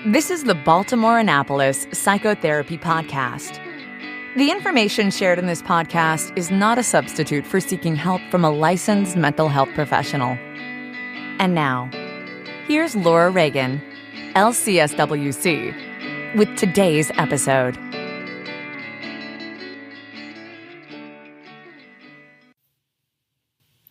This is the Baltimore Annapolis Psychotherapy Podcast. The information shared in this podcast is not a substitute for seeking help from a licensed mental health professional. And now, here's Laura Reagan, LCSWC, with today's episode.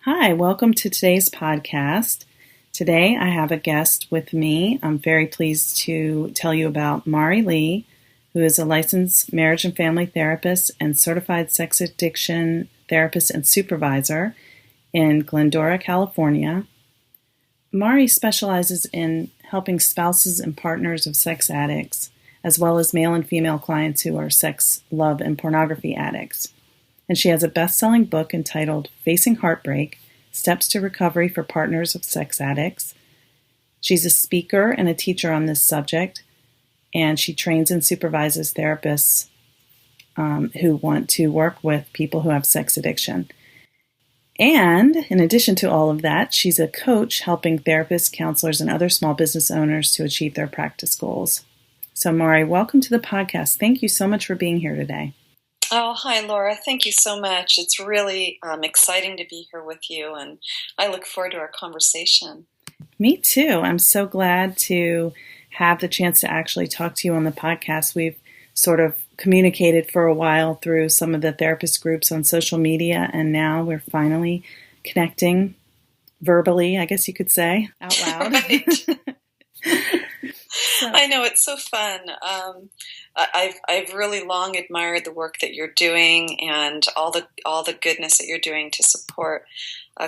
Hi, welcome to today's podcast. Today I have a guest with me. I'm very pleased to tell you about Mari Lee, who is a licensed marriage and family therapist and certified sex addiction therapist and supervisor in Glendora, California. Mari specializes in helping spouses and partners of sex addicts, as well as male and female clients who are sex, love, and pornography addicts. And she has a best-selling book entitled Facing Heartbreak: Steps to Recovery for Partners of Sex Addicts. She's a speaker and a teacher on this subject, and she trains and supervises therapists who want to work with people who have sex addiction. And in addition to all of that, she's a coach helping therapists, counselors, and other small business owners to achieve their practice goals. So Mari, welcome to the podcast. Thank you so much for being here today. Oh, hi, Laura. Thank you so much. It's really exciting to be here with you, and I look forward to our conversation. Me too. I'm so glad to have the chance to actually talk to you on the podcast. We've sort of communicated for a while through some of the therapist groups on social media, and now we're finally connecting verbally, I guess you could say, out loud. I know, it's so fun. I've really long admired the work that you're doing and all the goodness that you're doing to support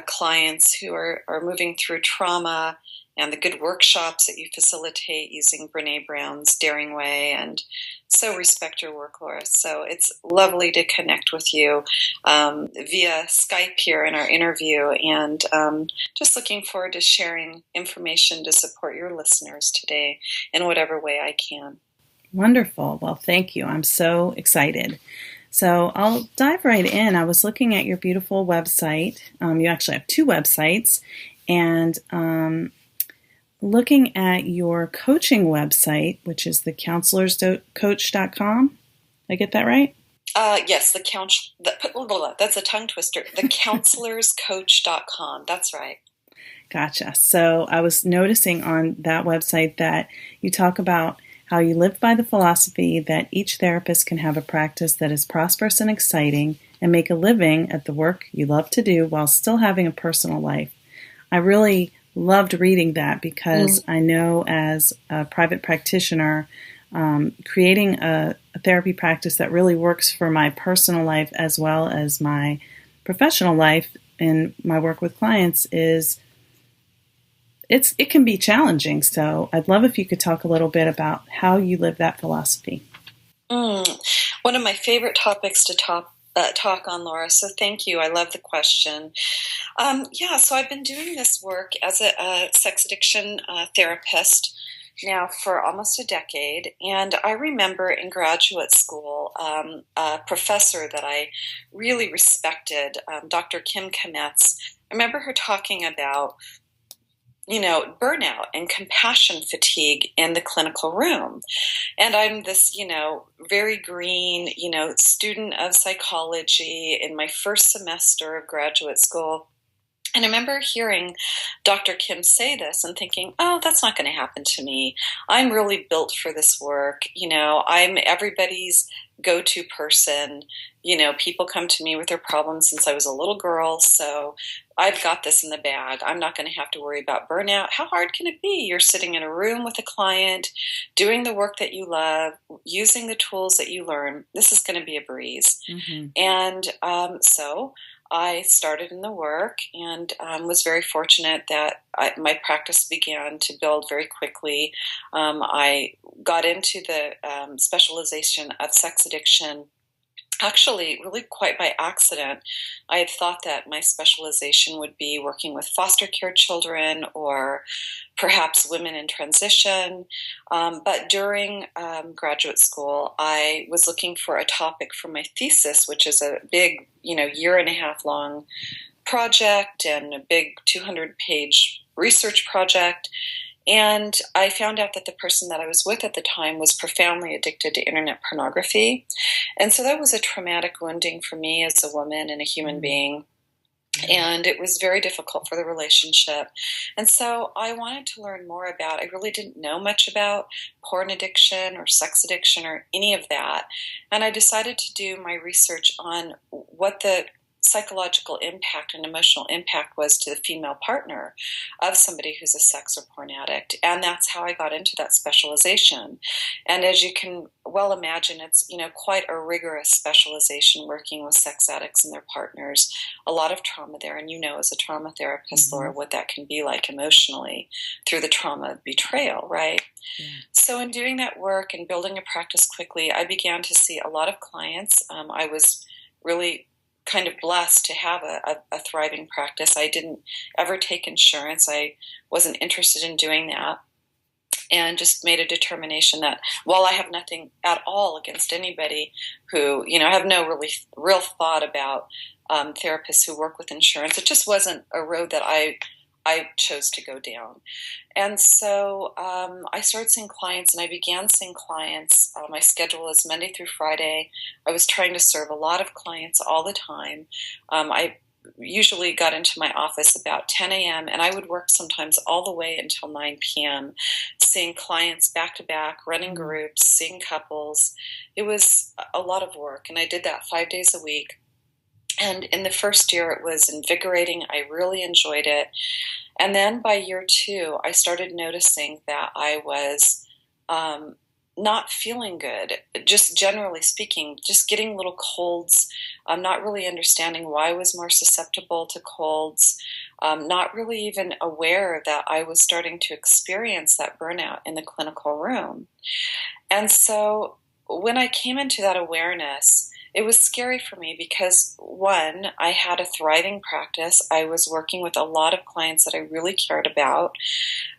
clients who are moving through trauma, and the good workshops that you facilitate using Brene Brown's Daring Way, and so respect your work, Laura. So it's lovely to connect with you via Skype here in our interview, and just looking forward to sharing information to support your listeners today in whatever way I can. Wonderful. Well, thank you. I'm so excited. So I'll dive right in. I was looking at your beautiful website. You actually have two websites, and looking at your coaching website, which is thecounselorscoach.com. Did I get that right? Yes, that's a tongue twister. Thecounselorscoach.com. That's right. Gotcha. So I was noticing on that website that you talk about how you live by the philosophy that each therapist can have a practice that is prosperous and exciting and make a living at the work you love to do while still having a personal life. I really loved reading that because I know as a private practitioner, creating a therapy practice that really works for my personal life as well as my professional life and my work with clients it can be challenging. So I'd love if you could talk a little bit about how you live that philosophy. One of my favorite topics to talk on, Laura. So thank you. I love the question. So I've been doing this work as a sex addiction therapist now for almost a decade. And I remember in graduate school, a professor that I really respected, Dr. Kim Kametz. I remember her talking about burnout and compassion fatigue in the clinical room. And I'm this, very green, student of psychology in my first semester of graduate school. And I remember hearing Dr. Kim say this and thinking, oh, that's not going to happen to me. I'm really built for this work. I'm everybody's go-to person. People come to me with their problems since I was a little girl, so I've got this in the bag. I'm not going to have to worry about burnout. How hard can it be? You're sitting in a room with a client, doing the work that you love, using the tools that you learn. This is going to be a breeze. Mm-hmm. And so I started in the work and was very fortunate that my practice began to build very quickly. I got into the specialization of sex addiction actually really quite by accident. I had thought that my specialization would be working with foster care children or perhaps women in transition. But during graduate school, I was looking for a topic for my thesis, which is a big, year and a half long project and a big 200-page research project. And I found out that the person that I was with at the time was profoundly addicted to internet pornography. And so that was a traumatic wounding for me as a woman and a human being. And it was very difficult for the relationship. And so I wanted to learn more about, I really didn't know much about porn addiction or sex addiction or any of that. And I decided to do my research on what the psychological impact and emotional impact was to the female partner of somebody who's a sex or porn addict. And that's how I got into that specialization. And as you can well imagine, it's, quite a rigorous specialization working with sex addicts and their partners. A lot of trauma there. And as a trauma therapist, Laura, what that can be like emotionally through the trauma of betrayal, right? Yeah. So in doing that work and building a practice quickly, I began to see a lot of clients. I was really kind of blessed to have a thriving practice. I didn't ever take insurance. I wasn't interested in doing that, and just made a determination that while I have nothing at all against anybody who, have no real thought about therapists who work with insurance, it just wasn't a road that I chose to go down. And so I started seeing clients, and I began seeing clients. My schedule is Monday through Friday. I was trying to serve a lot of clients all the time. I usually got into my office about 10 a.m., and I would work sometimes all the way until 9 p.m., seeing clients back to back, running groups, seeing couples. It was a lot of work, and I did that 5 days a week. And in the first year, it was invigorating. I really enjoyed it. And then by year 2, I started noticing that I was not feeling good, just generally speaking, just getting little colds. I'm not really understanding why I was more susceptible to colds, not really even aware that I was starting to experience that burnout in the clinical room. And so when I came into that awareness, it was scary for me because, one, I had a thriving practice. I was working with a lot of clients that I really cared about,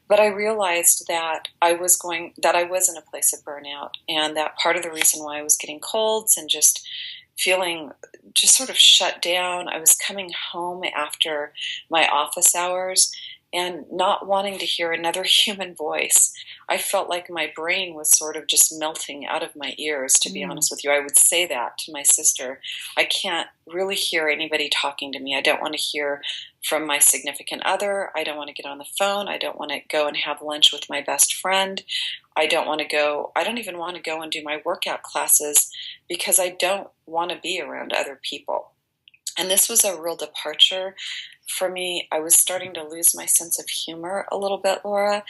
but I realized that I was in a place of burnout, and that part of the reason why I was getting colds and just feeling just sort of shut down. I was coming home after my office hours and not wanting to hear another human voice. I felt like my brain was sort of just melting out of my ears, to be honest with you. I would say that to my sister. I can't really hear anybody talking to me. I don't want to hear from my significant other. I don't want to get on the phone. I don't want to go and have lunch with my best friend. I don't even want to go and do my workout classes because I don't want to be around other people. And this was a real departure for me. I was starting to lose my sense of humor a little bit, Laura,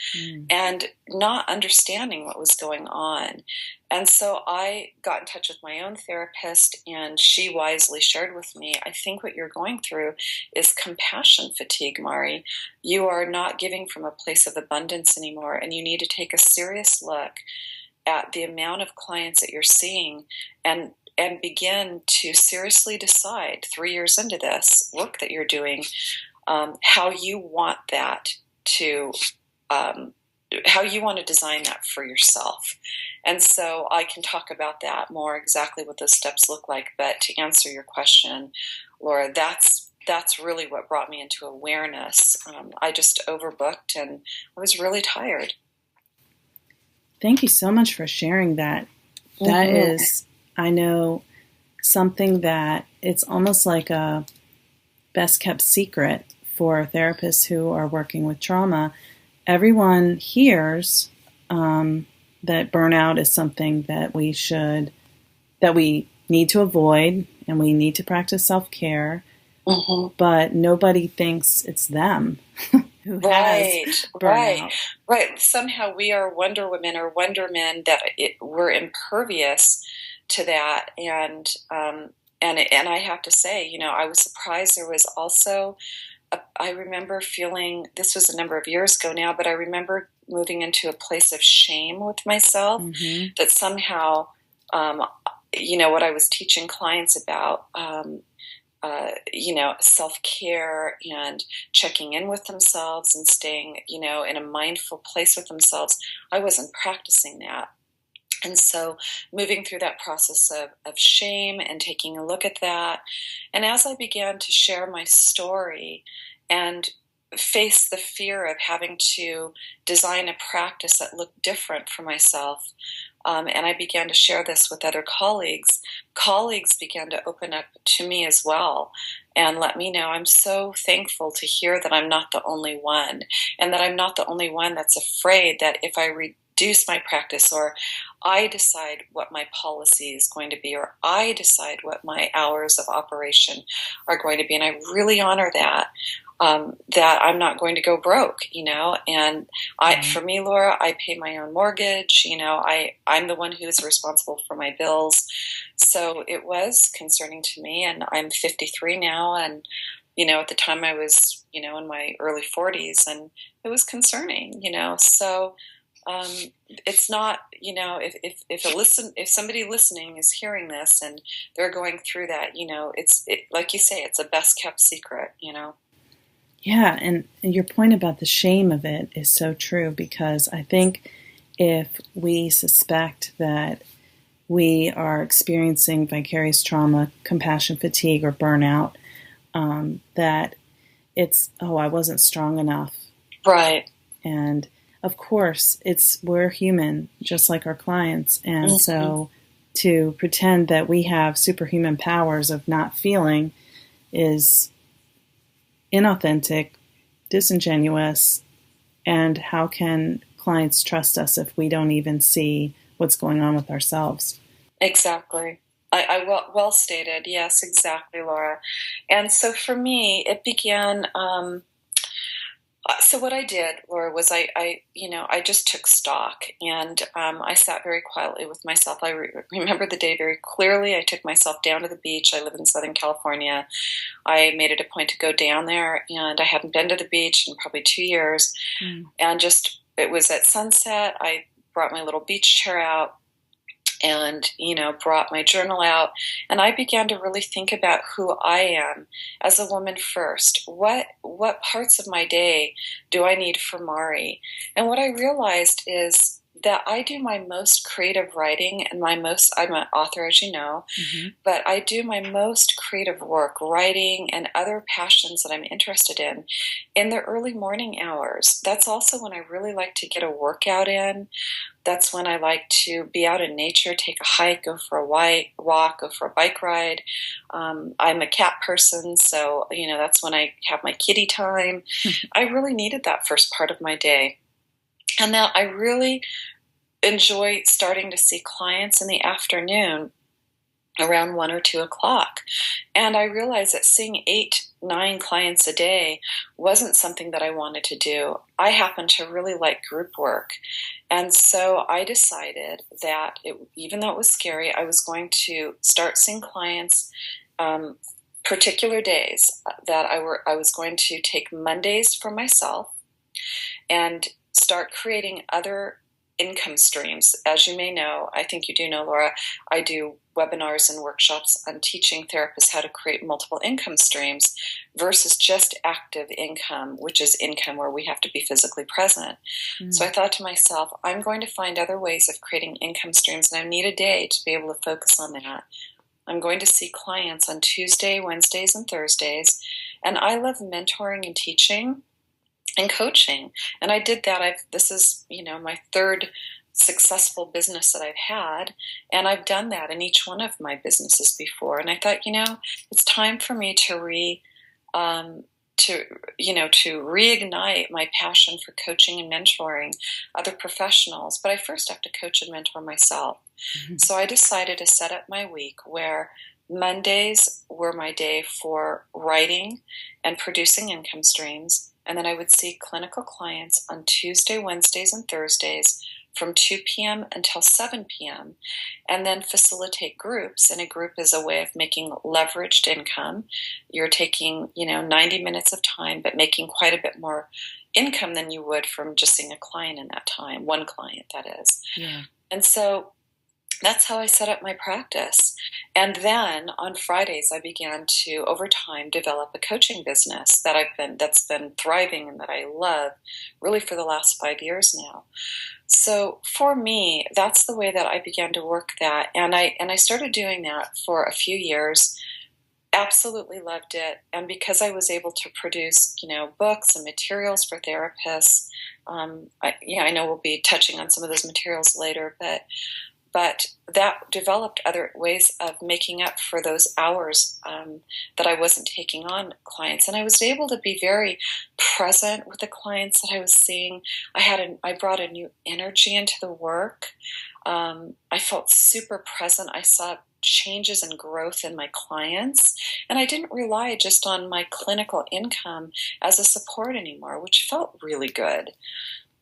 and not understanding what was going on. And so I got in touch with my own therapist, and she wisely shared with me, I think what you're going through is compassion fatigue, Mari. You are not giving from a place of abundance anymore, and you need to take a serious look at the amount of clients that you're seeing and begin to seriously decide 3 years into this work that you're doing, how you want to design that for yourself. And so I can talk about that more, exactly what those steps look like. But to answer your question, Laura, that's really what brought me into awareness. I just overbooked, and I was really tired. Thank you so much for sharing that. That is, I know, something that it's almost like a best kept secret for therapists who are working with trauma. Everyone hears that burnout is something that we need to avoid, and we need to practice self-care, but nobody thinks it's them who has burnout. Right. Somehow we are Wonder Women or Wonder Men, that we're impervious to that. And I have to say, I was surprised. There was also, I remember feeling, this was a number of years ago now, but I remember moving into a place of shame with myself, that somehow, what I was teaching clients about, self-care and checking in with themselves and staying, in a mindful place with themselves, I wasn't practicing that. And so moving through that process of shame and taking a look at that, and as I began to share my story and face the fear of having to design a practice that looked different for myself. And I began to share this with other colleagues. Colleagues began to open up to me as well and let me know. I'm so thankful to hear that I'm not the only one, and that I'm not the only one that's afraid that if I reduce my practice, or I decide what my policy is going to be, or I decide what my hours of operation are going to be, and I really honor that. That I'm not going to go broke, and for me, Laura, I pay my own mortgage, I'm the one who's responsible for my bills. So it was concerning to me, and I'm 53 now. And, at the time I was, in my early 40s, and it was concerning, so, it's not, if somebody listening is hearing this and they're going through that, like you say, it's a best kept secret, Yeah, and your point about the shame of it is so true, because I think if we suspect that we are experiencing vicarious trauma, compassion fatigue, or burnout, that it's, I wasn't strong enough. Right. And of course, we're human, just like our clients. And so to pretend that we have superhuman powers of not feeling is inauthentic, disingenuous, and how can clients trust us if we don't even see what's going on with ourselves? Exactly. I well stated. Yes, exactly, Laura. And so for me, it began. So what I did, Laura, was I just took stock, and I sat very quietly with myself. I remember the day very clearly. I took myself down to the beach. I live in Southern California. I made it a point to go down there, and I hadn't been to the beach in probably 2 years. And it was at sunset. I brought my little beach chair out, and brought my journal out, and I began to really think about who I am as a woman first. What parts of my day do I need for Mari? And what I realized is that I do my most creative writing and I'm an author, as you know, but I do my most creative work, writing and other passions that I'm interested in the early morning hours. That's also when I really like to get a workout in. That's when I like to be out in nature, take a hike, go for a walk, go for a bike ride. I'm a cat person, so that's when I have my kitty time. I really needed that first part of my day. And now I really enjoy starting to see clients in the afternoon around 1 or 2 o'clock. And I realized that seeing 8, 9 clients a day wasn't something that I wanted to do. I happen to really like group work. And so I decided that even though it was scary, I was going to start seeing clients particular days, that I was going to take Mondays for myself and start creating other income streams. As you may know, I think you do know, Laura, I do webinars and workshops on teaching therapists how to create multiple income streams versus just active income, which is income where we have to be physically present. So I thought to myself, I'm going to find other ways of creating income streams, and I need a day to be able to focus on that. I'm going to see clients on Tuesday, Wednesdays, and Thursdays, and I love mentoring and teaching and coaching. And I did that. This is, my third successful business that I've had, and I've done that in each one of my businesses before. And I thought, it's time for me to reignite my passion for coaching and mentoring other professionals. But I first have to coach and mentor myself. So I decided to set up my week where Mondays were my day for writing and producing income streams. And then I would see clinical clients on Tuesday, Wednesdays, and Thursdays from 2 p.m. until 7 p.m. and then facilitate groups. And a group is a way of making leveraged income. You're taking, 90 minutes of time, but making quite a bit more income than you would from just seeing a client in that time, one client, that is. Yeah. And so that's how I set up my practice. And then on Fridays, I began to, over time, develop a coaching business that's been thriving and that I love really for the last 5 years now. So for me, that's the way that I began to work that. And I started doing that for a few years Absolutely loved it. And because I was able to produce, books and materials for therapists, I know we'll be touching on some of those materials later, but that developed other ways of making up for those hours that I wasn't taking on clients. And I was able to be very present with the clients that I was seeing. I brought a new energy into the work. I felt super present. I saw changes and growth in my clients. And I didn't rely just on my clinical income as a support anymore, which felt really good.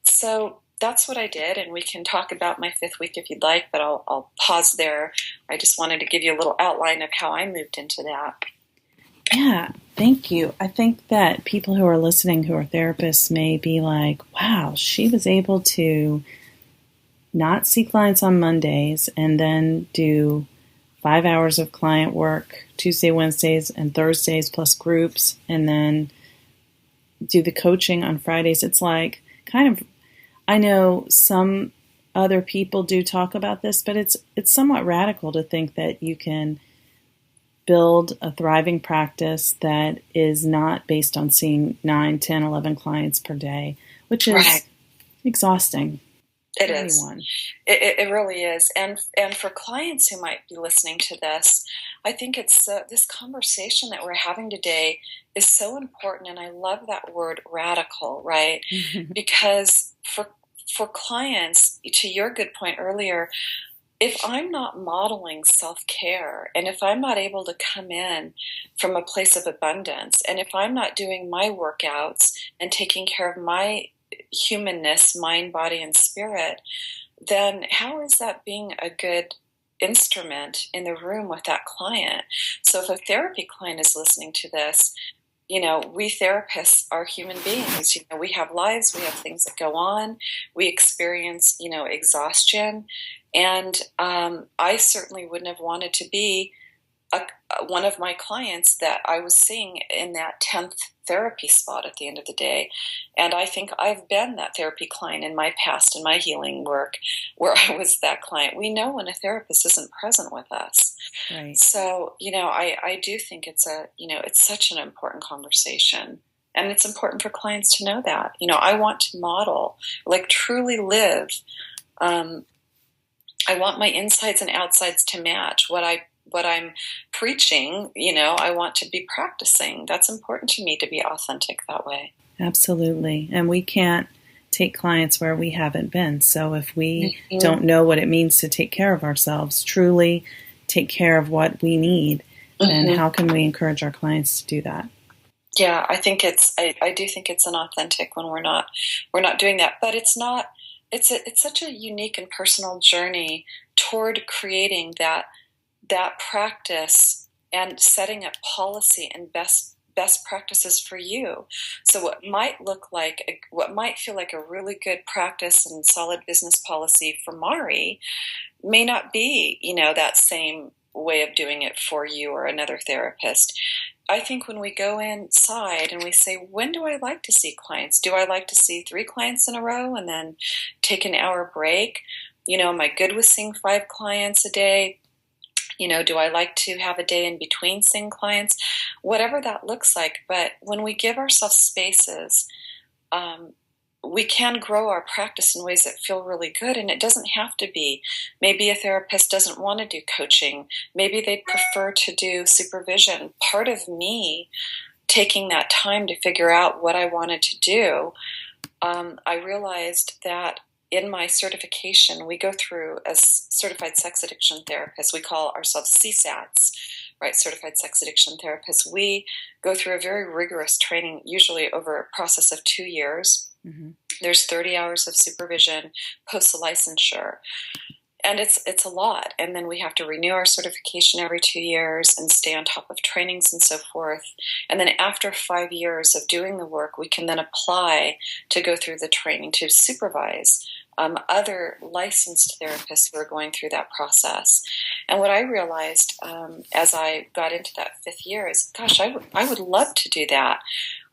So that's what I did, and we can talk about my 5th week if you'd like, but I'll pause there. I just wanted to give you a little outline of how I moved into that. Yeah, thank you. I think that people who are listening who are therapists may be like, wow, she was able to not see clients on Mondays and then do 5 hours of client work Tuesday, Wednesdays, and Thursdays plus groups, and then do the coaching on Fridays. It's like kind of, I know some other people do talk about this, but it's somewhat radical to think that you can build a thriving practice that is not based on seeing 9, 10, 11 clients per day, which is exhausting. It is. It really is. And for clients who might be listening to this, I think it's this conversation that we're having today is so important. And I love that word radical, right? Because for clients, to your good point earlier, if I'm not modeling self-care, and if I'm not able to come in from a place of abundance, and if I'm not doing my workouts and taking care of my humanness, mind, body, and spirit, then how is that being a good instrument in the room with that client? So if a therapy client is listening to this, we therapists are human beings. We have lives, we have things that go on, we experience, exhaustion. And I certainly wouldn't have wanted to be one of my clients that I was seeing in that 10th therapy spot at the end of the day. And I think I've been that therapy client in my past, in my healing work, where I was that client. We know when a therapist isn't present with us. Right. So, I do think it's it's such an important conversation. And it's important for clients to know that. I want to model, like truly live. I want my insides and outsides to match what I'm preaching. I want to be practicing. That's important to me, to be authentic that way. Absolutely. And we can't take clients where we haven't been. So if we don't know what it means to take care of ourselves, truly take care of what we need, then how can we encourage our clients to do that? Yeah, I think I do think it's inauthentic when we're not doing that. But it's not. It's such a unique and personal journey toward creating that practice and setting up policy and best practices for you. So what might feel like a really good practice and solid business policy for Mari may not be, that same way of doing it for you or another therapist. I think when we go inside and we say, when do I like to see clients? Do I like to see 3 clients in a row and then take an hour break? Am I good with seeing 5 clients a day? Do I like to have a day in between seeing clients? Whatever that looks like. But when we give ourselves spaces, we can grow our practice in ways that feel really good. And it doesn't have to be. Maybe a therapist doesn't want to do coaching. Maybe they prefer to do supervision. Part of me taking that time to figure out what I wanted to do, I realized that in my certification, we go through as certified sex addiction therapists. We call ourselves CSAT-S, right? Certified sex addiction therapists. We go through a very rigorous training, usually over a process of 2 years. There's 30 hours of supervision post-licensure. And it's a lot. And then we have to renew our certification every 2 years and stay on top of trainings and so forth. And then after 5 years of doing the work, we can then apply to go through the training to supervise other licensed therapists who are going through that process. And what I realized as I got into that 5th year is, gosh, I would love to do that.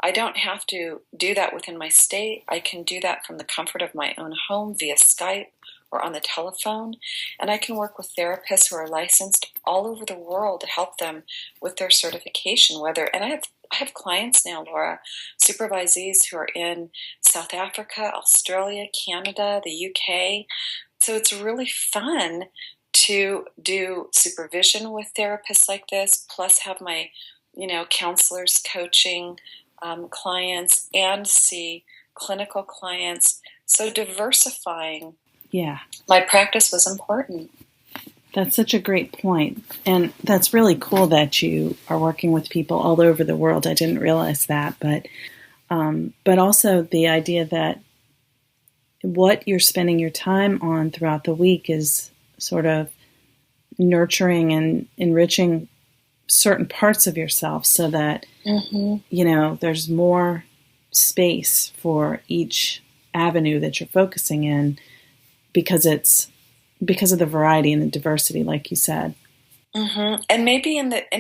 I don't have to do that within my state. I can do that from the comfort of my own home via Skype or on the telephone. And I can work with therapists who are licensed all over the world to help them with their certification. And I have clients now, Laura, supervisees who are in South Africa, Australia, Canada, the UK. So it's really fun to do supervision with therapists like this, plus have my, counselors coaching clients and see clinical clients. So diversifying my practice was important. That's such a great point. And that's really cool that you are working with people all over the world. I didn't realize that. But also the idea that what you're spending your time on throughout the week is sort of nurturing and enriching certain parts of yourself so that, there's more space for each avenue that you're focusing in because of the variety and the diversity, like you said. Mm-hmm. And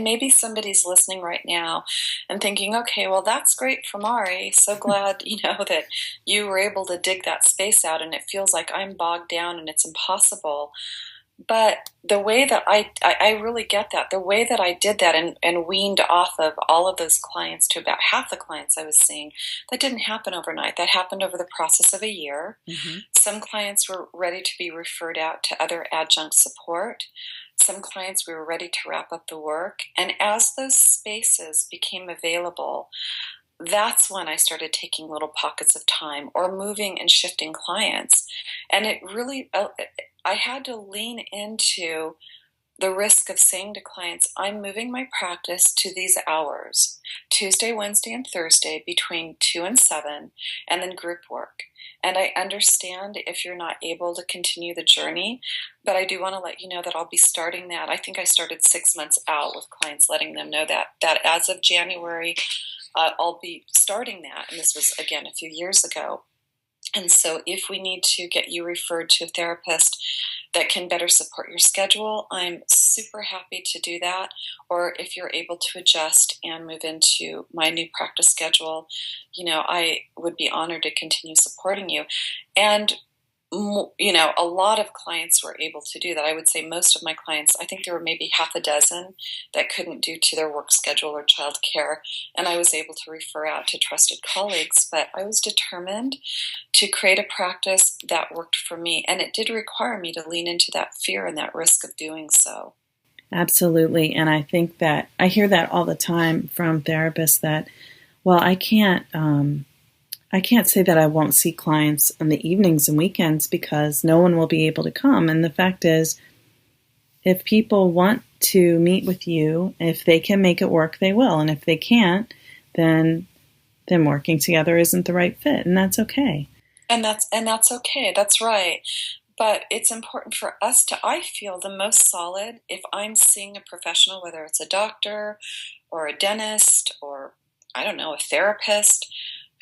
maybe somebody's listening right now and thinking, okay, well, that's great for Mari. So glad, that you were able to dig that space out, and it feels like I'm bogged down and it's impossible. But the way that I really get that, the way that I did that and weaned off of all of those clients to about half the clients I was seeing, that didn't happen overnight. That happened over the process of a year. Mm-hmm. Some clients were ready to be referred out to other adjunct support. Some clients we were ready to wrap up the work. And as those spaces became available, that's when I started taking little pockets of time or moving and shifting clients. And it really, I had to lean into the risk of saying to clients, I'm moving my practice to these hours, Tuesday, Wednesday, and Thursday between 2 and 7, and then group work. And I understand if you're not able to continue the journey, but I do want to let you know that I'll be starting that. I think I started 6 months out with clients, letting them know that as of January, I'll be starting that. And this was, again, a few years ago. And so if we need to get you referred to a therapist that can better support your schedule, I'm super happy to do that. Or if you're able to adjust and move into my new practice schedule, I would be honored to continue supporting you. And a lot of clients were able to do that. I would say most of my clients, I think there were maybe half a dozen that couldn't due to their work schedule or child care, and I was able to refer out to trusted colleagues. But I was determined to create a practice that worked for me, and it did require me to lean into that fear and that risk of doing so. Absolutely, and I think that I hear that all the time from therapists that, well, I can't say that I won't see clients on the evenings and weekends because no one will be able to come. And the fact is, if people want to meet with you, if they can make it work, they will. And if they can't, then working together isn't the right fit, and that's okay. And that's okay. That's right. But it's important for us to, I feel, the most solid if I'm seeing a professional, whether it's a doctor or a dentist or, I don't know, a therapist,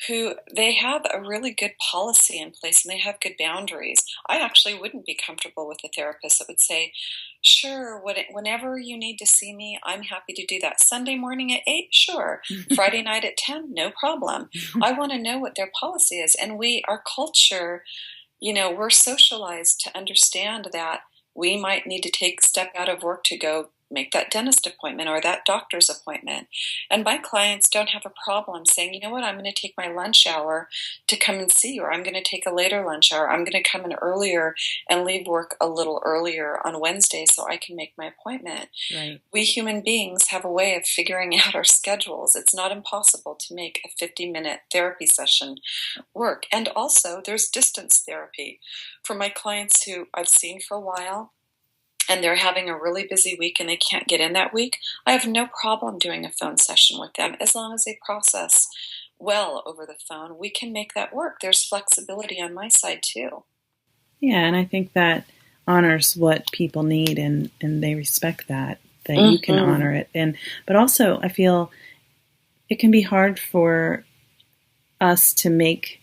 who they have a really good policy in place and they have good boundaries. I actually wouldn't be comfortable with a therapist that would say, sure, whenever you need to see me, I'm happy to do that. Sunday morning at 8, sure. Friday night at 10, no problem. I want to know what their policy is. And our culture, we're socialized to understand that we might need to step out of work to go make that dentist appointment or that doctor's appointment. And my clients don't have a problem saying, you know what, I'm going to take my lunch hour to come and see you, or I'm going to take a later lunch hour. I'm going to come in earlier and leave work a little earlier on Wednesday so I can make my appointment. Right. We human beings have a way of figuring out our schedules. It's not impossible to make a 50-minute therapy session work. And also, there's distance therapy. For my clients who I've seen for a while, and they're having a really busy week and they can't get in that week, I have no problem doing a phone session with them as long as they process well over the phone. We can make that work. There's flexibility on my side too. Yeah, and I think that honors what people need, and they respect that you can honor it. But also, I feel it can be hard for us to make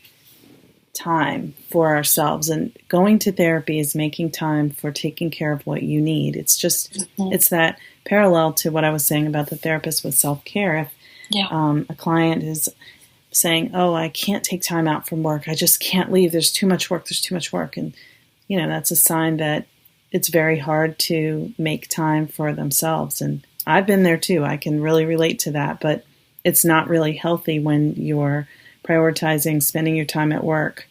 time for ourselves, and going to therapy is making time for taking care of what you need. It's just it's that parallel to what I was saying about the therapist with self-care. If a client is saying, oh, I can't take time out from work, I just can't leave, there's too much work, and that's a sign that it's very hard to make time for themselves. And I've been there too. I can really relate to that, but it's not really healthy when you're prioritizing spending your time at work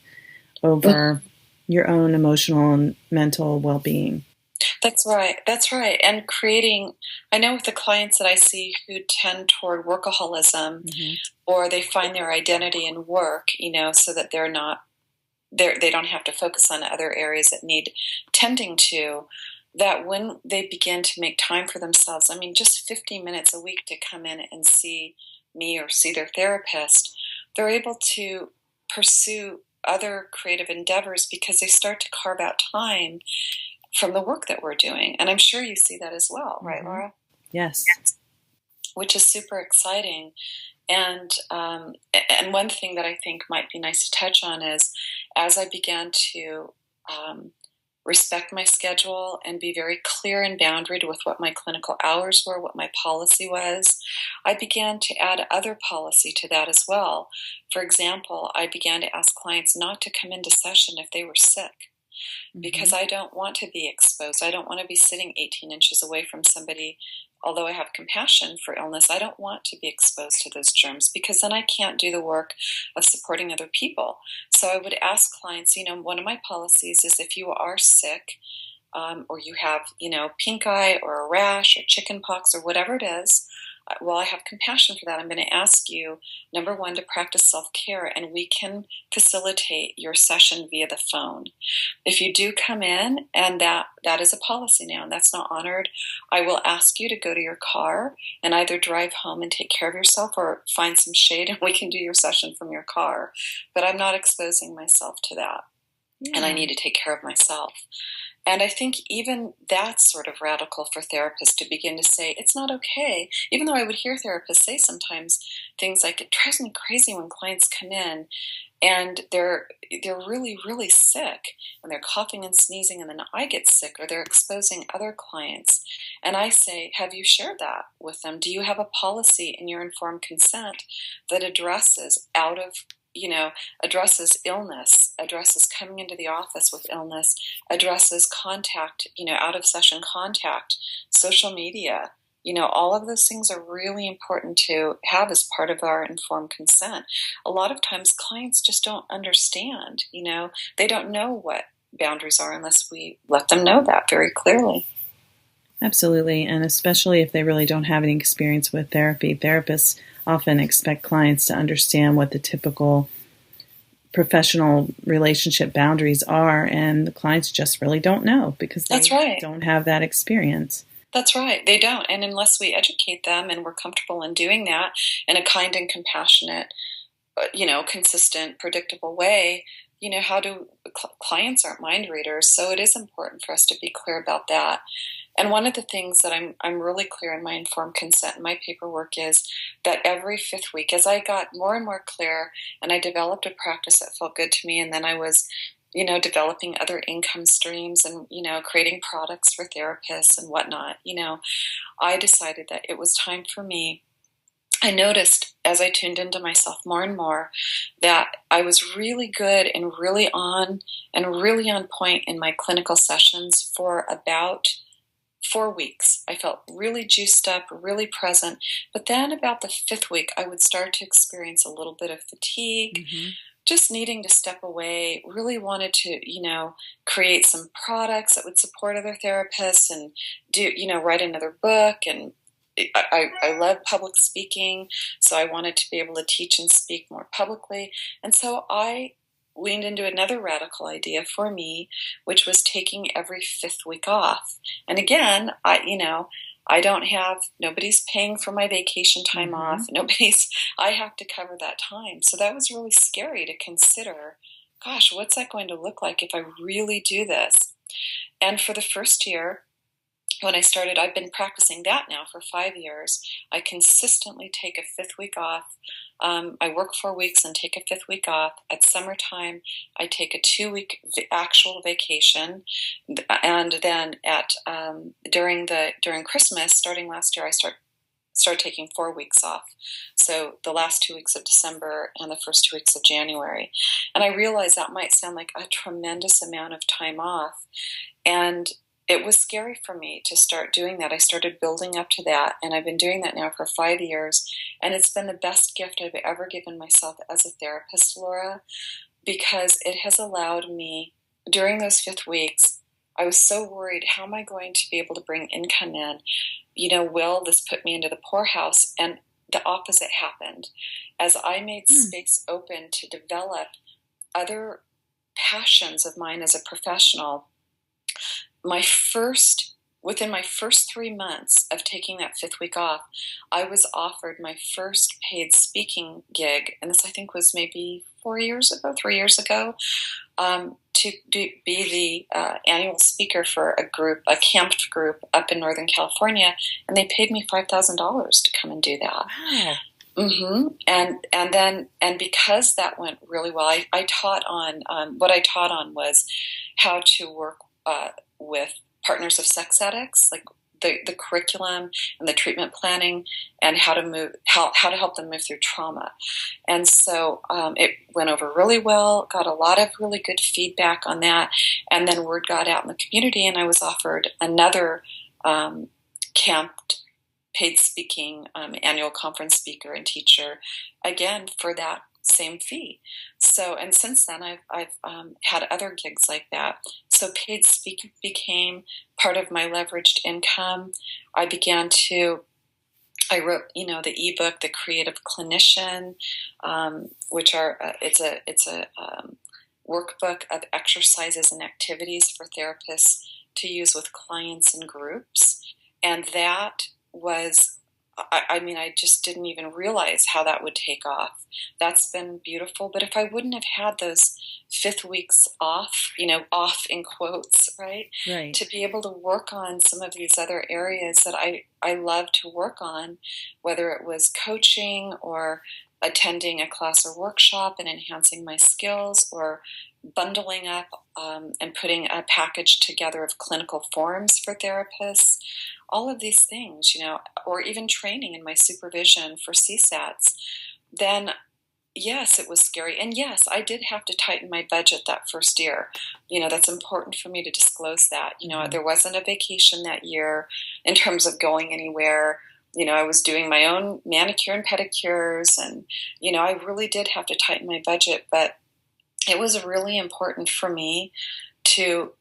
over your own emotional and mental well-being. That's right. That's right. And I know with the clients that I see who tend toward workaholism, or they find their identity in work, so that they don't have to focus on other areas that need tending to, that when they begin to make time for themselves, just 50 minutes a week to come in and see me or see their therapist, they're able to pursue other creative endeavors because they start to carve out time from the work that we're doing. And I'm sure you see that as well, right, Laura? Yes. Which is super exciting. And one thing that I think might be nice to touch on is, as I began to respect my schedule and be very clear and boundaried with what my clinical hours were, what my policy was, I began to add other policy to that as well. For example, I began to ask clients not to come into session if they were sick, because I don't want to be exposed. I don't want to be sitting 18 inches away from somebody. Although I have compassion for illness, I don't want to be exposed to those germs, because then I can't do the work of supporting other people. So I would ask clients, one of my policies is, if you are sick, or you have, pink eye or a rash or chicken pox or whatever it is, well, I have compassion for that. I'm going to ask you, number one, to practice self-care, and we can facilitate your session via the phone. If you do come in, and that is a policy now, and that's not honored, I will ask you to go to your car and either drive home and take care of yourself, or find some shade and we can do your session from your car. But I'm not exposing myself to that. And I need to take care of myself. And I think even that's sort of radical for therapists to begin to say, it's not okay. Even though I would hear therapists say sometimes things like, it drives me crazy when clients come in and they're really, really sick, and they're coughing and sneezing, and then I get sick, or they're exposing other clients. And I say, have you shared that with them? Do you have a policy in your informed consent that addresses addresses illness, addresses coming into the office with illness, addresses contact, out of session contact, social media? All of those things are really important to have as part of our informed consent. A lot of times clients just don't understand, they don't know what boundaries are unless we let them know that very clearly. Absolutely. And especially if they really don't have any experience with therapy, therapists often expect clients to understand what the typical professional relationship boundaries are, and the clients just really don't know because they don't have that experience. That's right. They don't. And unless we educate them and we're comfortable in doing that in a kind and compassionate, consistent, predictable way, clients aren't mind readers. So it is important for us to be clear about that. And one of the things that I'm really clear in my informed consent in my paperwork is that every 5th week, as I got more and more clear and I developed a practice that felt good to me, and then I was developing other income streams and, creating products for therapists and whatnot, I decided that it was time for me. I noticed as I tuned into myself more and more that I was really good and really on point in my clinical sessions for about 4 weeks. I felt really juiced up, really present. But then about the 5th week, I would start to experience a little bit of fatigue, just needing to step away, really wanted to, create some products that would support other therapists and do, write another book. And I love public speaking, so I wanted to be able to teach and speak more publicly. And so I leaned into another radical idea for me, which was taking every 5th week off. And again, nobody's paying for my vacation time off. I have to cover that time. So that was really scary to consider, gosh, what's that going to look like if I really do this? And for the first year, when I started, I've been practicing that now for 5 years. I consistently take a 5th week off. I work 4 weeks and take a 5th week off. At summertime, I take a 2-week actual vacation, and then during Christmas, starting last year, I start started taking 4 weeks off. So the last 2 weeks of December and the first 2 weeks of January. And I realized that might sound like a tremendous amount of time off. And it was scary for me to start doing that. I started building up to that, and I've been doing that now for 5 years. And it's been the best gift I've ever given myself as a therapist, Laura, because it has allowed me, during those 5 weeks, I was so worried, how am I going to be able to bring income in? Will this put me into the poorhouse? And the opposite happened. As I made space open to develop other passions of mine as a professional, within my first 3 months of taking that 5th week off, I was offered my first paid speaking gig, and this I think was maybe 3 years ago, to be the annual speaker for a camp group up in Northern California, and they paid me $5,000 to come and do that. Wow. And because that went really well, I taught on what I taught on was how to work with partners of sex addicts, like the curriculum and the treatment planning, and how to help them move through trauma. And so it went over really well, got a lot of really good feedback on that, and then word got out in the community, and I was offered another camp paid speaking annual conference speaker and teacher, again for that same fee. So, and since then I've had other gigs like that. So paid speaking became part of my leveraged income. I wrote, the ebook, The Creative Clinician, which it's a workbook of exercises and activities for therapists to use with clients and groups. And that was, I just didn't even realize how that would take off. That's been beautiful. But if I wouldn't have had those 5th weeks off, off in quotes, right? To be able to work on some of these other areas that I love to work on, whether it was coaching or attending a class or workshop and enhancing my skills, or bundling up and putting a package together of clinical forms for therapists, all of these things, or even training in my supervision for CSAT-S, then yes, it was scary. And yes, I did have to tighten my budget that first year. That's important for me to disclose that. There wasn't a vacation that year in terms of going anywhere. I was doing my own manicure and pedicures, and, I really did have to tighten my budget, but it was really important for me to,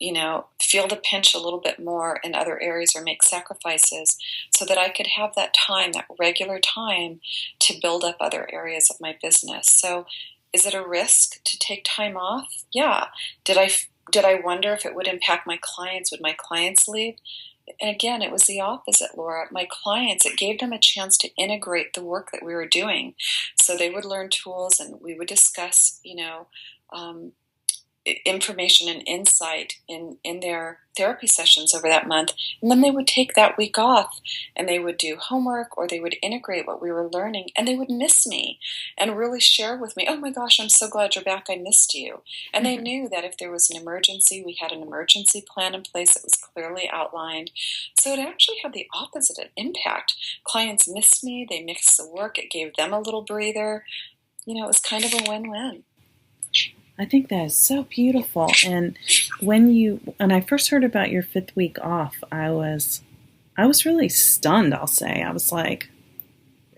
feel the pinch a little bit more in other areas or make sacrifices so that I could have that time, that regular time, to build up other areas of my business. So is it a risk to take time off? Yeah. Did I wonder if it would impact my clients? Would my clients leave? And again, it was the opposite, Laura. My clients, it gave them a chance to integrate the work that we were doing. So they would learn tools, and we would discuss, information and insight in their therapy sessions over that month. And then they would take that week off, and they would do homework, or they would integrate what we were learning, and they would miss me and really share with me, oh my gosh, I'm so glad you're back. I missed you. And they knew that if there was an emergency, we had an emergency plan in place that was clearly outlined. So it actually had the opposite impact. Clients missed me. They missed the work. It gave them a little breather. It was kind of a win-win. I think that is so beautiful. And when I first heard about your 5th week off, I was really stunned, I'll say. I was like,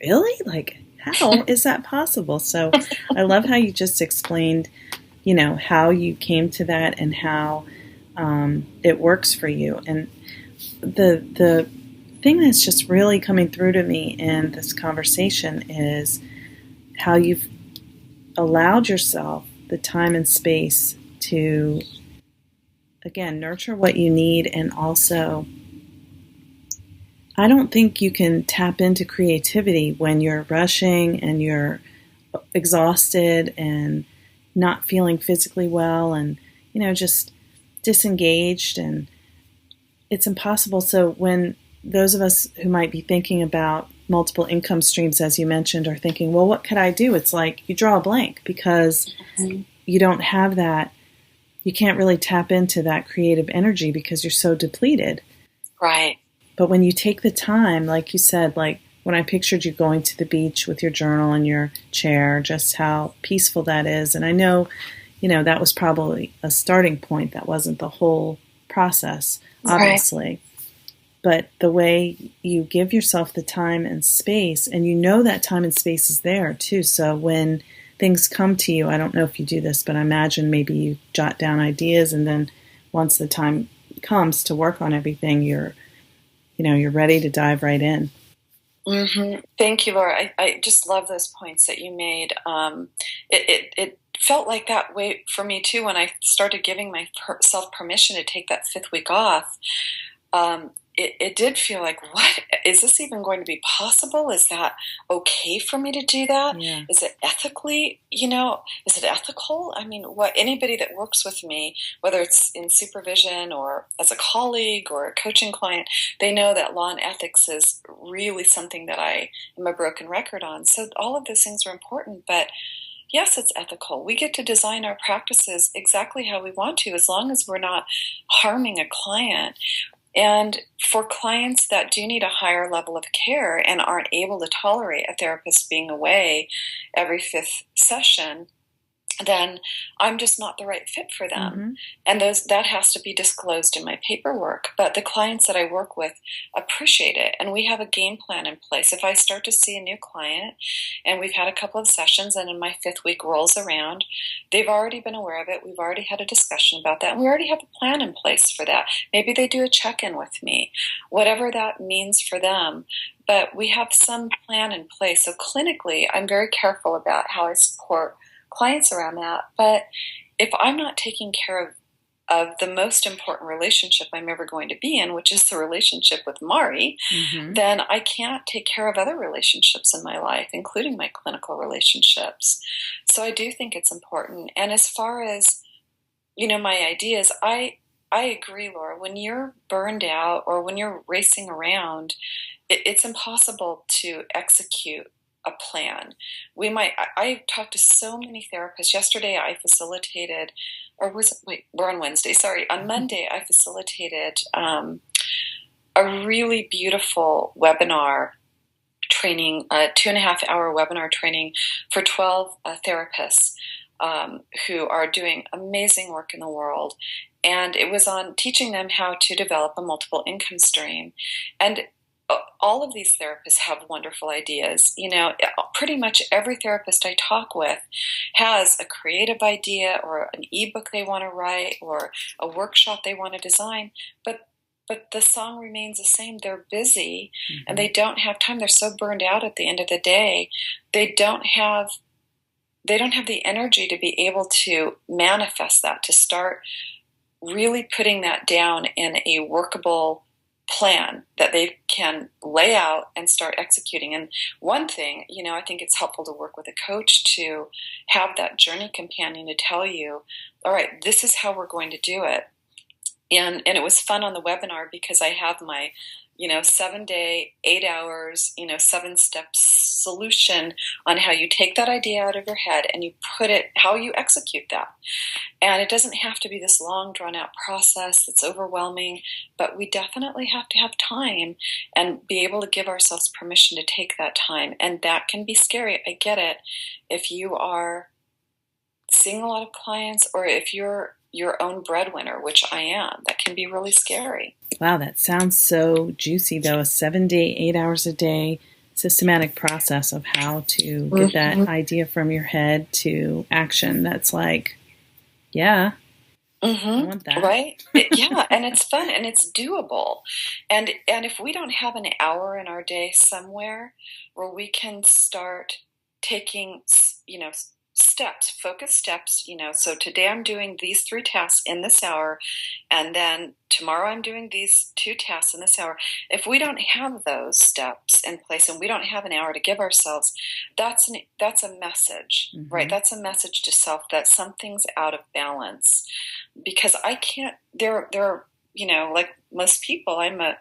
really? Like, how is that possible? So I love how you just explained, how you came to that and how it works for you. And the thing that's just really coming through to me in this conversation is how you've allowed yourself the time and space to, again, nurture what you need. And also, I don't think you can tap into creativity when you're rushing and you're exhausted and not feeling physically well and, just disengaged, and it's impossible. So when those of us who might be thinking about multiple income streams, as you mentioned, are thinking, well, what could I do? It's like you draw a blank because you don't have that. You can't really tap into that creative energy because you're so depleted. Right. But when you take the time, like you said, like when I pictured you going to the beach with your journal and your chair, just how peaceful that is. And I know, that was probably a starting point. That wasn't the whole process, obviously. Right. But the way you give yourself the time and space, and that time and space is there too. So when things come to you, I don't know if you do this, but I imagine maybe you jot down ideas, and then once the time comes to work on everything, you're ready to dive right in. Mm-hmm. Thank you, Laura. I just love those points that you made. It felt like that way for me too when I started giving myself permission to take that 5th week off. It did feel like, what? Is this even going to be possible? Is that okay for me to do that? Yeah. Is it ethically, is it ethical? I mean, anybody that works with me, whether it's in supervision or as a colleague or a coaching client, they know that law and ethics is really something that I am a broken record on. So all of those things are important, but yes, it's ethical. We get to design our practices exactly how we want to, as long as we're not harming a client. And for clients that do need a higher level of care and aren't able to tolerate a therapist being away every 5th session, then I'm just not the right fit for them. Mm-hmm. And that has to be disclosed in my paperwork. But the clients that I work with appreciate it, and we have a game plan in place. If I start to see a new client, and we've had a couple of sessions, and in my 5th week rolls around, they've already been aware of it. We've already had a discussion about that, and we already have a plan in place for that. Maybe they do a check-in with me, whatever that means for them. But we have some plan in place. So clinically, I'm very careful about how I support clients around that. But if I'm not taking care of the most important relationship I'm ever going to be in, which is the relationship with Mari, mm-hmm. then I can't take care of other relationships in my life, including my clinical relationships. So I do think it's important. And as far as, my ideas, I agree, Laura, when you're burned out or when you're racing around, it's impossible to execute a plan. I talked to so many therapists. Yesterday I facilitated, we're on Wednesday, sorry. On Monday I facilitated a really beautiful webinar training, a 2.5-hour webinar training for 12 therapists who are doing amazing work in the world. And it was on teaching them how to develop a multiple income stream. And all of these therapists have wonderful ideas. Pretty much every therapist I talk with has a creative idea or an ebook they want to write or a workshop they want to design. But the song remains the same. They're busy, mm-hmm. and they don't have time. They're so burned out at the end of the day. They don't have the energy to be able to manifest that, to start really putting that down in a workable plan that they can lay out and start executing. And one thing, I think it's helpful to work with a coach to have that journey companion to tell you, all right, this is how we're going to do it. And it was fun on the webinar because I have my 7-day, 8 hours, 7-step solution on how you take that idea out of your head and you put it, how you execute that. And it doesn't have to be this long, drawn-out process that's overwhelming, but we definitely have to have time and be able to give ourselves permission to take that time. And that can be scary. I get it. If you are seeing a lot of clients or if you're your own breadwinner, which I am, that can be really scary. Wow, that sounds so juicy, though. A 7-day, 8 hours a day systematic process of how to get that idea from your head to action. That's like, yeah, I want that. Right? Yeah, and it's fun and it's doable. And if we don't have an hour in our day somewhere where we can start taking, steps, focus steps, so today I'm doing these 3 tasks in this hour, and then tomorrow I'm doing these 2 tasks in this hour. If we don't have those steps in place and we don't have an hour to give ourselves, that's a message, mm-hmm. right? That's a message to self that something's out of balance. Because I can't, there are, like most people, I'm a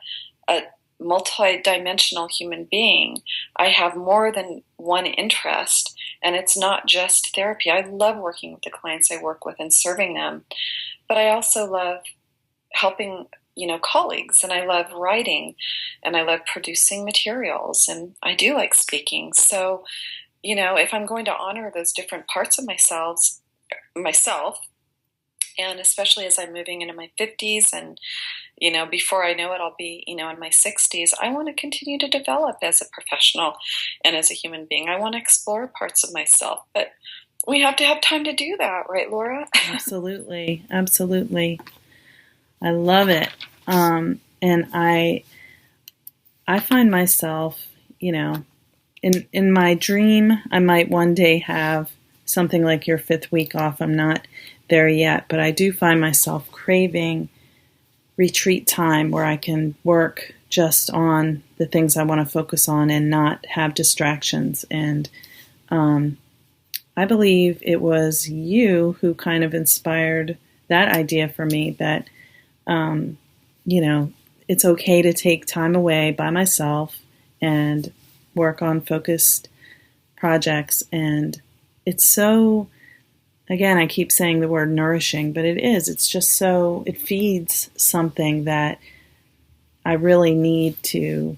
multi-dimensional human being. I have more than one interest, and it's not just therapy. I love working with the clients I work with and serving them, but I also love helping colleagues, and I love writing, and I love producing materials, and I do like speaking. So, if I'm going to honor those different parts of myself, and especially as I'm moving into my 50s and, before I know it, I'll be, in my 60s, I want to continue to develop as a professional and as a human being. I want to explore parts of myself, but we have to have time to do that, right, Laura? Absolutely. Absolutely. I love it. And I find myself, in my dream, I might one day have something like your 5th week off. I'm not there yet, but I do find myself craving retreat time where I can work just on the things I want to focus on and not have distractions. And I believe it was you who kind of inspired that idea for me that, it's okay to take time away by myself and work on focused projects. And it's so, again, I keep saying the word nourishing, but it is. It's just so, it feeds something that I really need to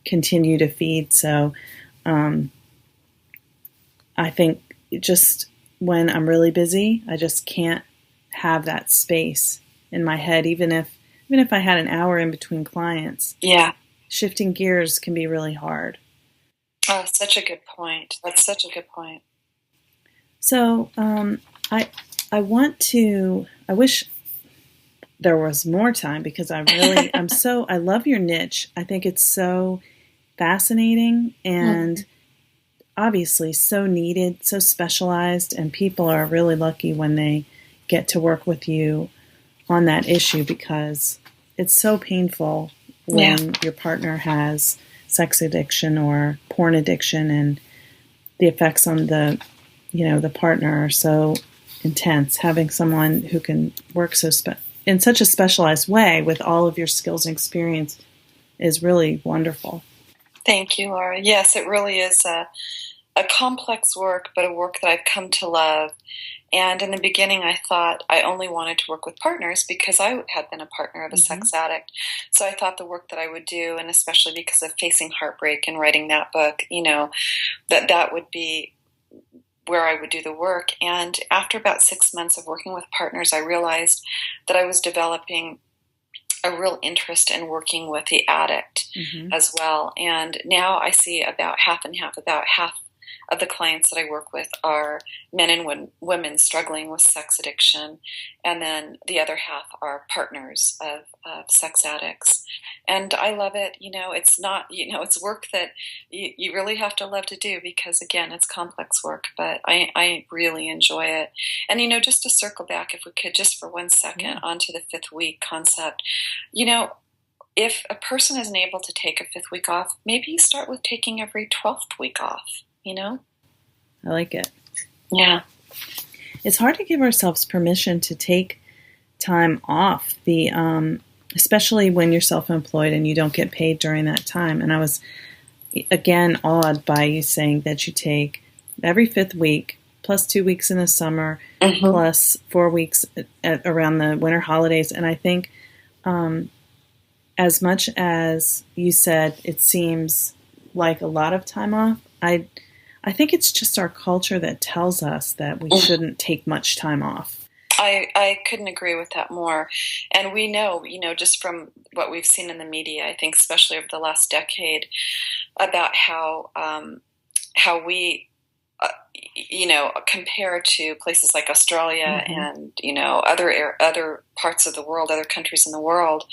continue to feed. So I think just when I'm really busy, I just can't have that space in my head, even if I had an hour in between clients. Yeah. Shifting gears can be really hard. Oh, such a good point. That's such a good point. So I wish there was more time because I love your niche. I think it's so fascinating and obviously so needed, so specialized, and people are really lucky when they get to work with you on that issue because it's so painful when your partner has sex addiction or porn addiction, and the effects on the partner are so intense. Having someone who can work in such a specialized way with all of your skills and experience is really wonderful. Thank you, Laura. Yes, it really is a complex work, but a work that I've come to love. And in the beginning, I thought I only wanted to work with partners because I had been a partner of a sex addict. So I thought the work that I would do, and especially because of facing heartbreak and writing that book, that would be where I would do the work. And after about 6 months of working with partners, I realized that I was developing a real interest in working with the addict as well. And now I see about half and half. About half of the clients that I work with are men and women struggling with sex addiction, and then the other half are partners of sex addicts. And I love it. It's not, it's work that you really have to love to do because, again, it's complex work, but I really enjoy it. And, just to circle back, if we could, just for 1 second, onto the 5th week concept, if a person isn't able to take a 5th week off, maybe you start with taking every 12th week off. I like it. Yeah. It's hard to give ourselves permission to take time off, especially when you're self-employed and you don't get paid during that time. And I was, again, awed by you saying that you take every 5th week, plus 2 weeks in the summer, plus 4 weeks around the winter holidays. And I think as much as you said it seems like a lot of time off, I think it's just our culture that tells us that we shouldn't take much time off. I couldn't agree with that more. And we know, just from what we've seen in the media, I think especially over the last decade, about how we, compare to places like Australia and, other parts of the world, other countries in the world,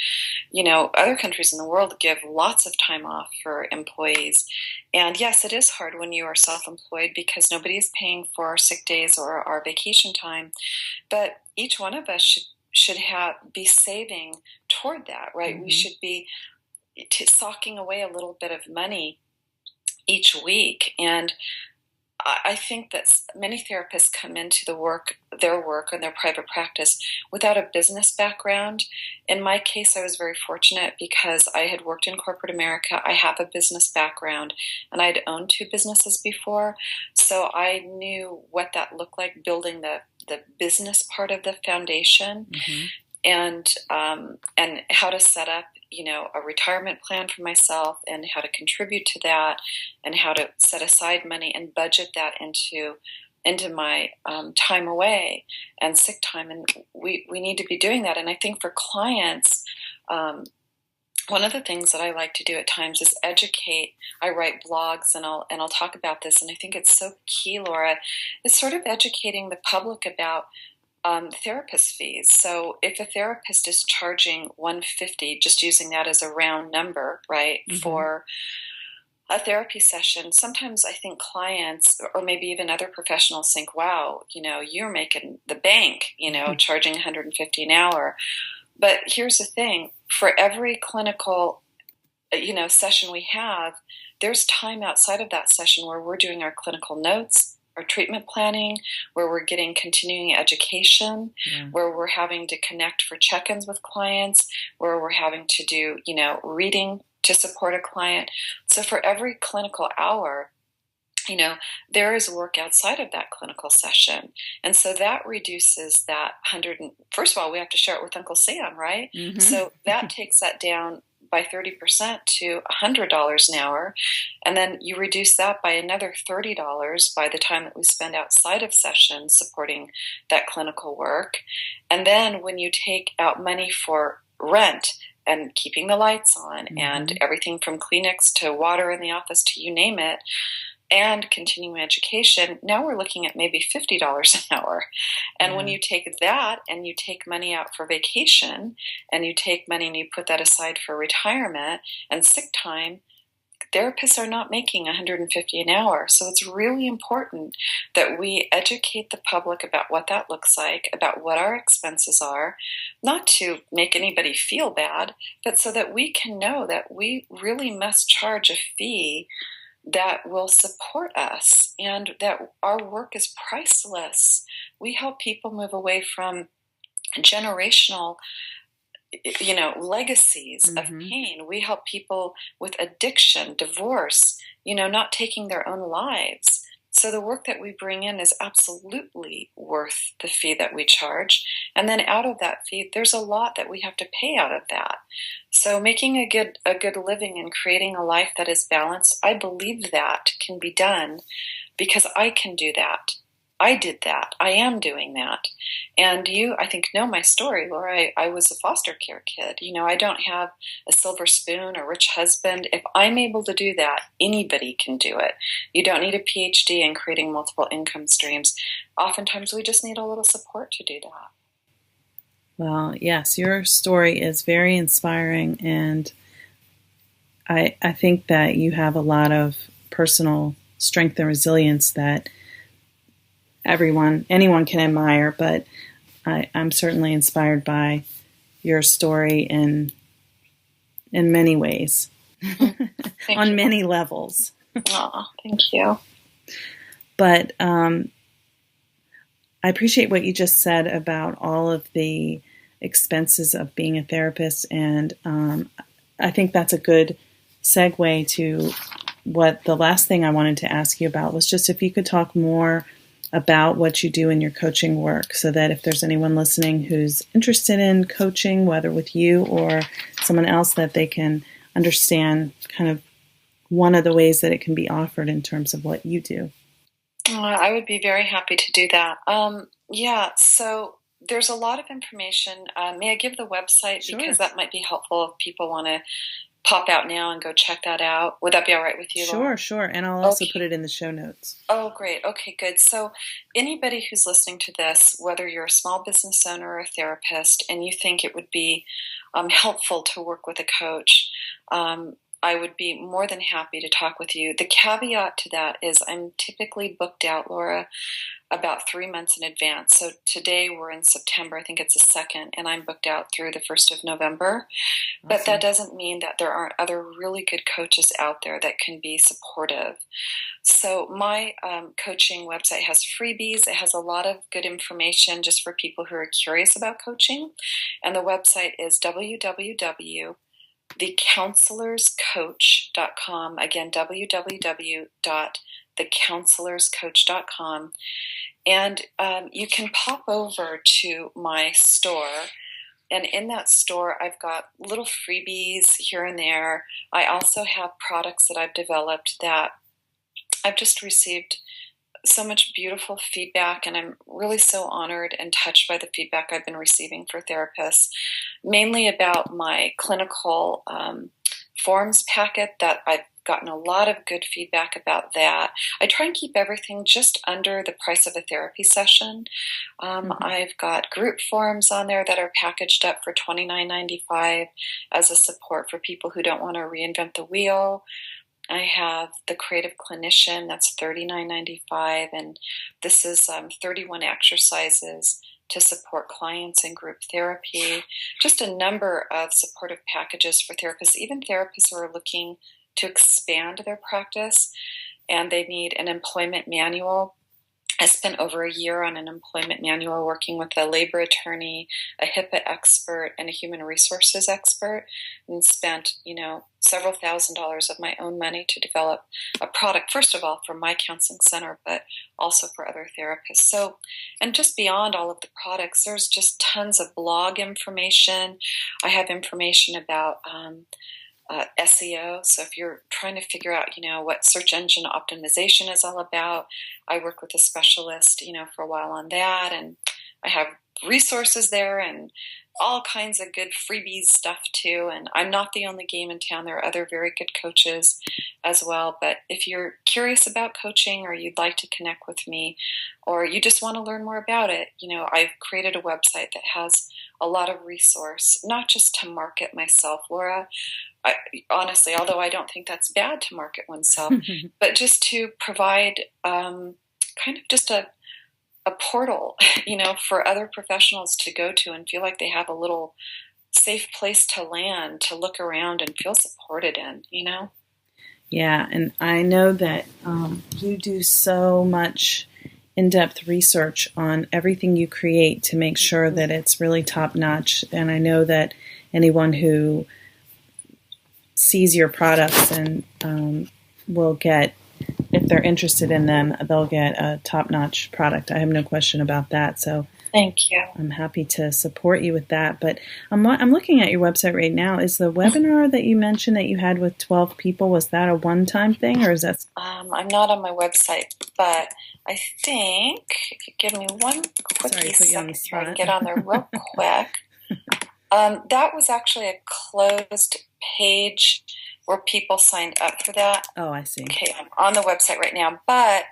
other countries in the world give lots of time off for employees. And yes, it is hard when you are self-employed because nobody is paying for our sick days or our vacation time. But each one of us should be saving toward that, right? We should be socking away a little bit of money each week. And I think that many therapists come into their work and their private practice without a business background. In my case, I was very fortunate because I had worked in corporate America. I have a business background, and I'd owned 2 businesses before. So I knew what that looked like, building the business part of the foundation. and how to set up, a retirement plan for myself, and how to contribute to that, and how to set aside money and budget that into my time away and sick time. And we need to be doing that. And I think for clients, one of the things that I like to do at times is educate. I write blogs, and I'll talk about this, and I think it's so key, Laura, is sort of educating the public about therapist fees. So if a therapist is charging $150, just using that as a round number, right, for a therapy session, sometimes I think clients, or maybe even other professionals, think, wow, you're making the bank, charging $150 an hour. But here's the thing, for every clinical, session we have, there's time outside of that session where we're doing our clinical notes, our treatment planning, where we're getting continuing education, where we're having to connect for check-ins with clients, where we're having to do, reading to support a client. So for every clinical hour, there is work outside of that clinical session. And so that reduces that first of all, we have to share it with Uncle Sam, right? Mm-hmm. So that takes that down by 30% to $100 an hour. And then you reduce that by another $30 by the time that we spend outside of sessions supporting that clinical work. And then when you take out money for rent and keeping the lights on, and everything from Kleenex to water in the office to you name it, and continuing education, now we're looking at maybe $50 an hour. And when you take that and you take money out for vacation, and you take money and you put that aside for retirement and sick time, therapists are not making $150 an hour. So it's really important that we educate the public about what that looks like, about what our expenses are, not to make anybody feel bad, but so that we can know that we really must charge a fee that will support us, and that our work is priceless. We help people move away from generational, legacies of pain. We help people with addiction, divorce, not taking their own lives. So the work that we bring in is absolutely worth the fee that we charge. And then out of that fee, there's a lot that we have to pay out of that. So making a good living and creating a life that is balanced, I believe that can be done because I can do that. I did that. I am doing that. And you, I think, know my story, Laura. I was a foster care kid. I don't have a silver spoon or rich husband. If I'm able to do that, anybody can do it. You don't need a PhD in creating multiple income streams. Oftentimes, we just need a little support to do that. Well, yes, your story is very inspiring, and I think that you have a lot of personal strength and resilience that anyone can admire, but I'm certainly inspired by your story in many ways, on many levels. Oh, thank you. But I appreciate what you just said about all of the expenses of being a therapist, and I think that's a good segue to what the last thing I wanted to ask you about was just if you could talk more about what you do in your coaching work, so that if there's anyone listening who's interested in coaching, whether with you or someone else, that they can understand kind of one of the ways that it can be offered in terms of what you do. I would be very happy to do that. So there's a lot of information. May I give the website? Sure. Because that might be helpful if people want to pop out now and go check that out. Would that be all right with you, Laura? Sure. And I'll also put it in the show notes. Oh, great. Okay, good. So anybody who's listening to this, whether you're a small business owner or a therapist, and you think it would be helpful to work with a coach, I would be more than happy to talk with you. The caveat to that is I'm typically booked out, Laura, about 3 months in advance. So today we're in September, I think it's the 2nd, and I'm booked out through the 1st of November. Awesome. But that doesn't mean that there aren't other really good coaches out there that can be supportive. So my coaching website has freebies. It has a lot of good information just for people who are curious about coaching. And the website is www.thecounselorscoach.com. Again, www.thecounselorscoach.com. And you can pop over to my store, And in that store, I've got little freebies here and there. I also have products that I've developed that I've just received so much beautiful feedback, and I'm really so honored and touched by the feedback I've been receiving for therapists, mainly about my clinical forms packet that I've gotten a lot of good feedback about that. I try and keep everything just under the price of a therapy session. I've got group forms on there that are packaged up for $29.95 as a support for people who don't want to reinvent the wheel. I have the Creative Clinician, that's $39.95, and this is 31 exercises to support clients in group therapy. Just a number of supportive packages for therapists, even therapists who are looking to expand their practice and they need an employment manual. I spent over a year on an employment manual working with a labor attorney, a HIPAA expert, and a human resources expert, and spent, several $1,000s of my own money to develop a product, first of all, for my counseling center, but also for other therapists. So, and just beyond all of the products, there's just tons of blog information. I have information about SEO. So if you're trying to figure out, what search engine optimization is all about, I work with a specialist, for a while on that. And I have resources there and all kinds of good freebies stuff too. And I'm not the only game in town. There are other very good coaches as well. But if you're curious about coaching or you'd like to connect with me or you just want to learn more about it, I've created a website that has a lot of resource, not just to market myself, Laura. Honestly, although I don't think that's bad to market oneself, but just to provide kind of just a portal, for other professionals to go to and feel like they have a little safe place to land, to look around and feel supported in, Yeah, and I know that you do so much in-depth research on everything you create to make sure that it's really top-notch. And I know that anyone who sees your products and will get, if they're interested in them, they'll get a top-notch product. I have no question about that. So thank you. I'm happy to support you with that. But I'm looking at your website right now. Is the webinar that you mentioned that you had with 12 people, was that a one-time thing, or is that? I'm not on my website, but I think if you give me one quick second so I can get on there real quick. That was actually a closed page where people signed up for that. Oh, I see. Okay, I'm on the website right now, but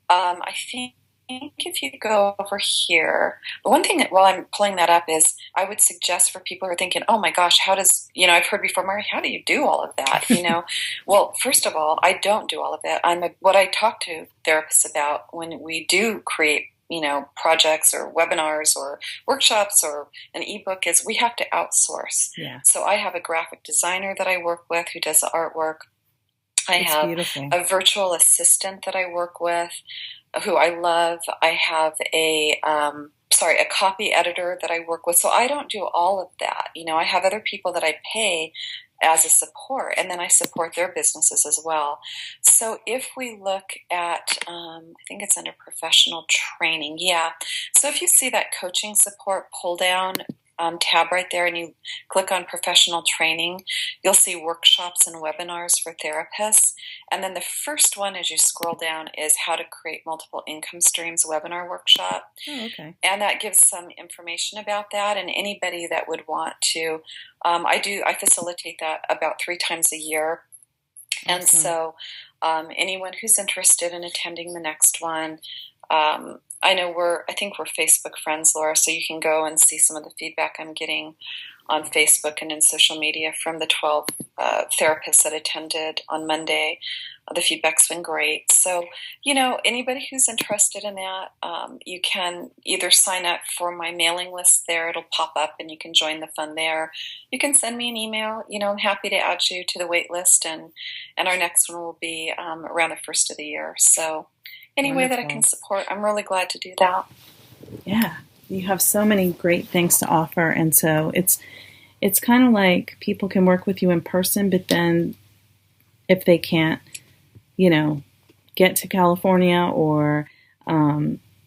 I think if you go over here, the one thing that while I'm pulling that up is I would suggest for people who are thinking, oh my gosh, how does, I've heard before, Mari, how do you do all of that? Well, first of all, I don't do all of it. What I talk to therapists about when we do create projects or webinars or workshops or an ebook is we have to outsource. Yeah. So I have a graphic designer that I work with who does the artwork. It's beautiful. A virtual assistant that I work with who I love. I have a copy editor that I work with. So I don't do all of that. I have other people that I pay as a support, and then I support their businesses as well. So if we look at, I think it's under professional training. Yeah. So if you see that coaching support pull down tab right there and you click on professional training, you'll see workshops and webinars for therapists. And then the first one as you scroll down is how to create multiple income streams webinar workshop. Oh, okay. And that gives some information about that. And anybody that would want to, I facilitate that about 3 times a year. Awesome. And so anyone who's interested in attending the next one, I think we're Facebook friends, Laura, so you can go and see some of the feedback I'm getting on Facebook and in social media from the 12 therapists that attended on Monday. The feedback's been great. So, anybody who's interested in that, you can either sign up for my mailing list there. It'll pop up and you can join the fun there. You can send me an email. I'm happy to add you to the wait list. And our next one will be around the first of the year. So any way that I can support, I'm really glad to do that. Yeah. You have so many great things to offer. And so it's kind of like people can work with you in person, but then if they can't, get to California or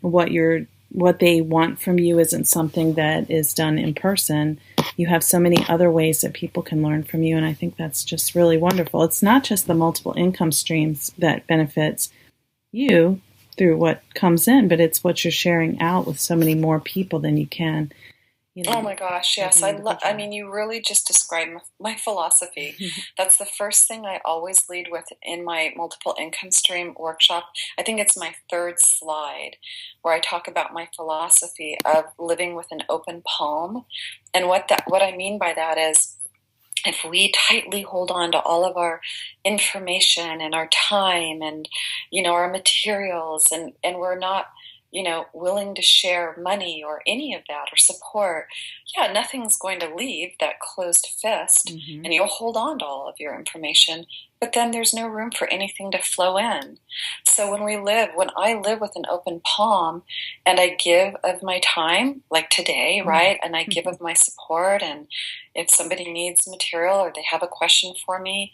what you're what they want from you isn't something that is done in person, you have so many other ways that people can learn from you. And I think that's just really wonderful. It's not just the multiple income streams that benefits you through what comes in, but it's what you're sharing out with so many more people than you can. Oh my gosh, yes. I mean, you really just described my philosophy. That's the first thing I always lead with in my multiple income stream workshop. I think it's my third slide where I talk about my philosophy of living with an open palm. And what I mean by that is, if we tightly hold on to all of our information and our time and, our materials, and we're not, willing to share money or any of that or support, nothing's going to leave that closed fist, and you'll hold on to all of your information, but then there's no room for anything to flow in. So when I live with an open palm and I give of my time, like today, right? And I give of my support, and if somebody needs material or they have a question for me,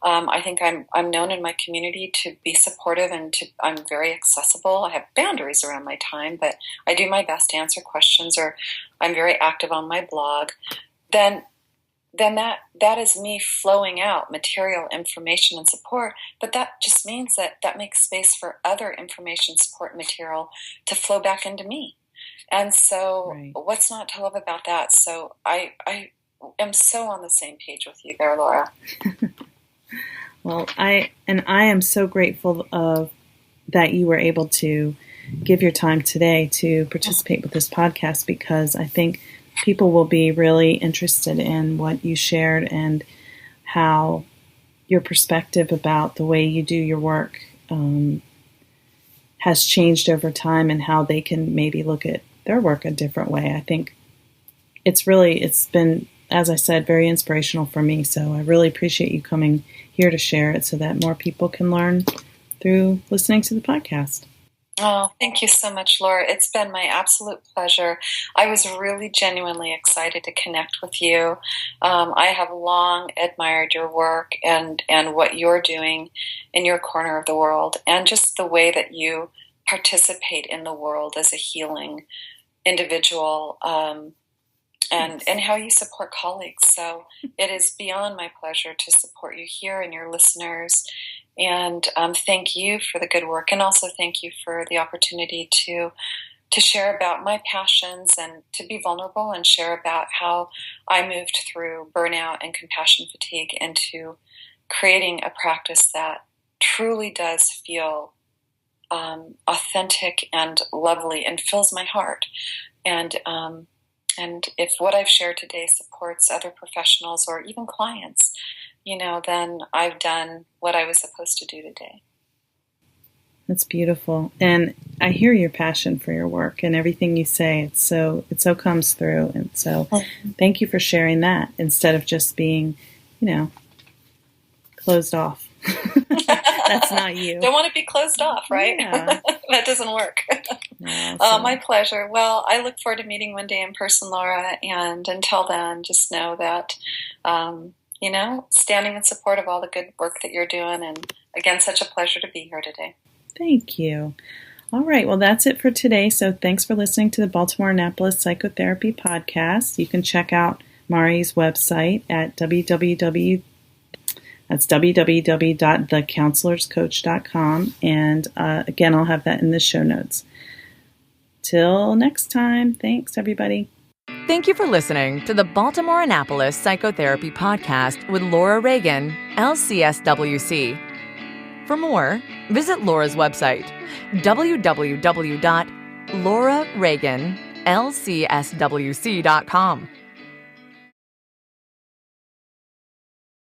I think I'm known in my community to be supportive, and I'm very accessible. I have boundaries around my time, but I do my best to answer questions, or I'm very active on my blog. Then that is me flowing out material, information, and support. But that just means that makes space for other information, support, material to flow back into me. And so, What's not to love about that? So I am so on the same page with you there, Laura. Well, I am so grateful that you were able to give your time today to participate with this podcast, because I think people will be really interested in what you shared and how your perspective about the way you do your work has changed over time, and how they can maybe look at their work a different way. I think it's been, as I said, very inspirational for me. So I really appreciate you coming here to share it so that more people can learn through listening to the podcast. Oh, thank you so much, Laura. It's been my absolute pleasure. I was really genuinely excited to connect with you. I have long admired your work and what you're doing in your corner of the world, and just the way that you participate in the world as a healing individual, and how you support colleagues. So it is beyond my pleasure to support you here and your listeners. And thank you for the good work, and also thank you for the opportunity to share about my passions and to be vulnerable and share about how I moved through burnout and compassion fatigue into creating a practice that truly does feel authentic and lovely and fills my heart. And if what I've shared today supports other professionals or even clients, then I've done what I was supposed to do today. That's beautiful. And I hear your passion for your work and everything you say. It so comes through. And so thank you for sharing that instead of just being, closed off. That's not you. Don't want to be closed off, right? Yeah. That doesn't work. Awesome. My pleasure. Well, I look forward to meeting one day in person, Laura. And until then, just know that, standing in support of all the good work that you're doing. And again, such a pleasure to be here today. Thank you. All right. Well, that's it for today. So thanks for listening to the Baltimore Annapolis Psychotherapy Podcast. You can check out Mari's website at www.thecounselorscoach.com. And again, I'll have that in the show notes. Till next time. Thanks, everybody. Thank you for listening to the Baltimore Annapolis Psychotherapy Podcast with Laura Reagan, LCSWC. For more, visit Laura's website, www.laurareaganlcswc.com.